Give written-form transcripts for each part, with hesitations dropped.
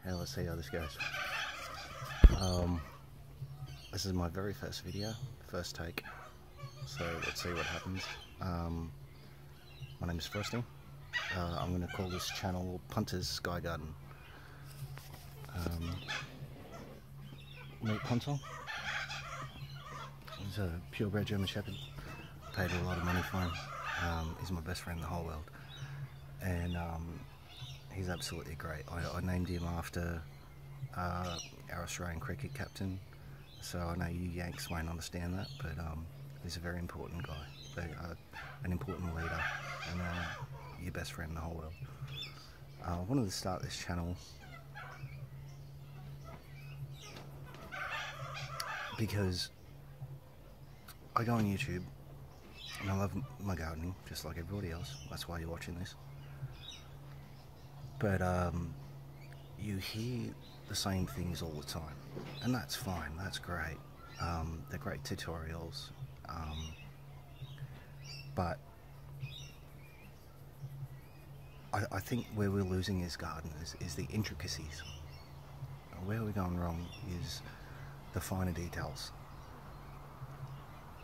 Hey, let's see how this goes. This is my very first video, first take, so let's see what happens. My name is Frosty. I'm going to call this channel Punter's Sky Garden. Meet Punter. He's a purebred German Shepherd. Paid a lot of money for him. He's my best friend in the whole world, and he's absolutely great. I named him after our Australian cricket captain, so I know you Yanks won't understand that, but he's a very important guy, an important leader, and your best friend in the whole world. I wanted to start this channel because I go on YouTube and I love my gardening just like everybody else. That's why you're watching this. But you hear the same things all the time, and that's fine, that's great. They're great tutorials, but I think where we're losing as gardeners is the intricacies. Where we're going wrong is the finer details.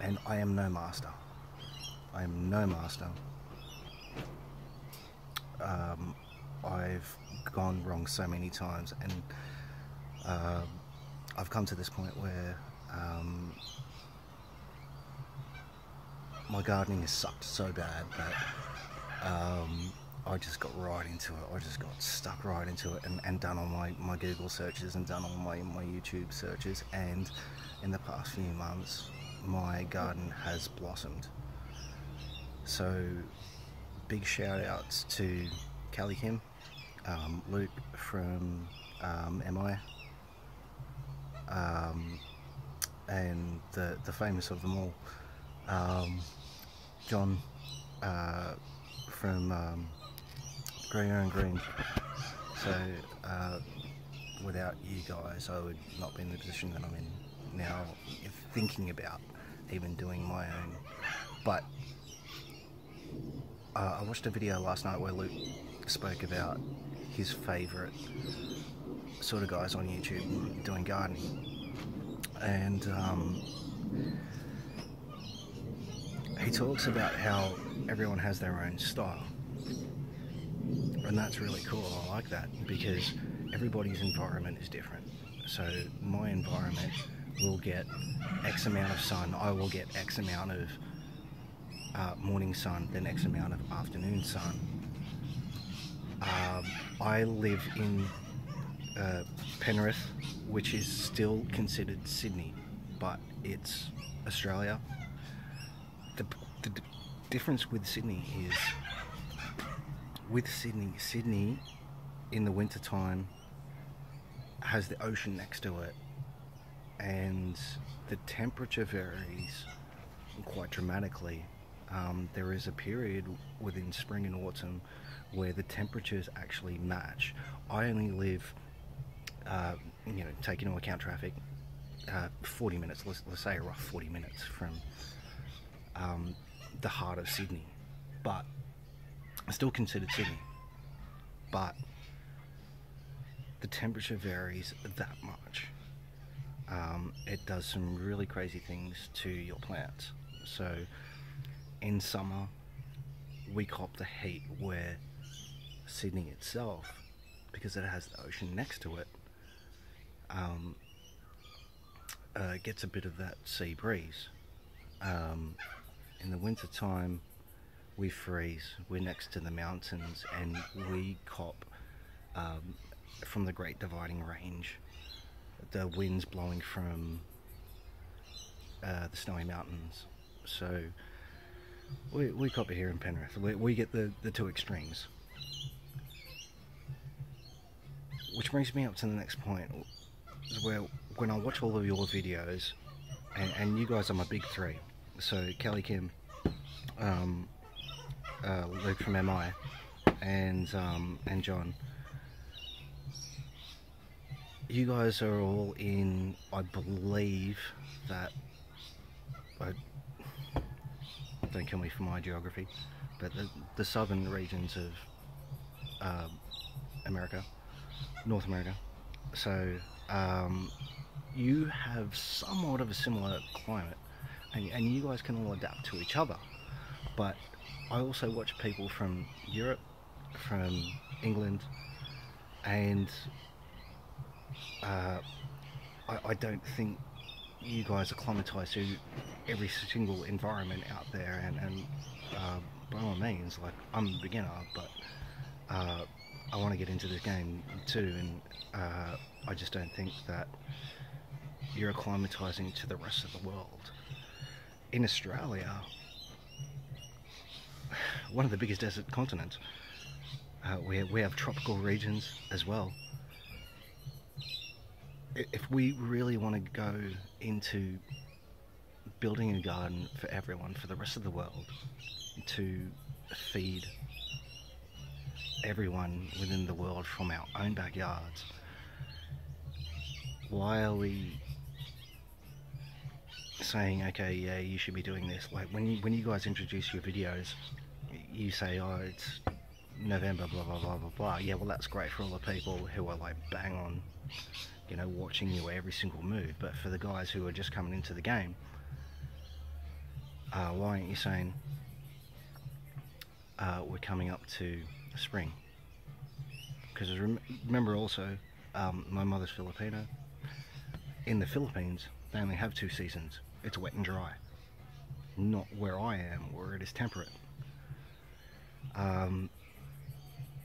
And I am no master. I am no master. I've gone wrong so many times, and I've come to this point where my gardening has sucked so bad that I just got right into it. I just got stuck right into it and done all my Google searches and done all my YouTube searches, and in the past few months my garden has blossomed. So big shout outs to Callie Kim, Luke from MI, and the famous of them all, John from Greener and Green. So without you guys I would not be in the position that I'm in now, thinking about even doing my own. But I watched a video last night where Luke spoke about his favourite sort of guys on YouTube doing gardening, and he talks about how everyone has their own style, and that's really cool. I like that because everybody's environment is different. So my environment will get X amount of sun, I will get X amount of morning sun, then X amount of afternoon sun. I live in Penrith, which is still considered Sydney, but it's Australia. The difference with Sydney is, with Sydney in the winter time has the ocean next to it, and the temperature varies quite dramatically. There is a period within spring and autumn where the temperatures actually match. I only live, taking into account traffic, 40 minutes, let's say a rough 40 minutes from the heart of Sydney, but still considered Sydney. But the temperature varies that much. It does some really crazy things to your plants. So in summer we cop the heat where Sydney itself, because it has the ocean next to it, gets a bit of that sea breeze. In the winter time we freeze, we're next to the mountains, and we cop from the Great Dividing Range, the winds blowing from the snowy mountains. So we cop it here in Penrith. We get the two extremes. Which brings me up to the next point, where when I watch all of your videos, and you guys are my big three, so Callie Kim, Luke from MI, and John, you guys are all in, I believe that, don't kill me for my geography, but the southern regions of America, North America, So you have somewhat of a similar climate, and you guys can all adapt to each other. But I also watch people from Europe, from England, and I don't think you guys acclimatise to every single environment out there. And by all means, like, I'm a beginner, but I want to get into this game too, and I just don't think that you're acclimatising to the rest of the world. In Australia, one of the biggest desert continents, we have tropical regions as well. If we really want to go into building a garden for everyone, for the rest of the world, to feed everyone within the world from our own backyards, why are we saying, okay, yeah, you should be doing this? Like, when you guys introduce your videos, you say, oh, it's November, blah blah blah blah blah. Yeah, well, that's great for all the people who are like bang on, you know, watching you every single move. But for the guys who are just coming into the game, why aren't you saying we're coming up to spring? Because remember also, my mother's Filipino. In the Philippines, they only have 2 seasons. It's wet and dry. Not where I am, where it is temperate.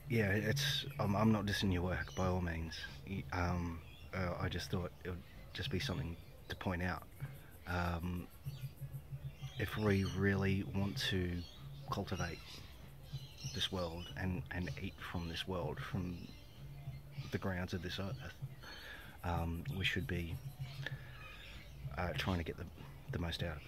Yeah, it's. I'm not dissing your work by all means. I just thought it would just be something to point out. If we really want to cultivate this world and eat from this world, from the grounds of this earth, we should be trying to get the most out of it.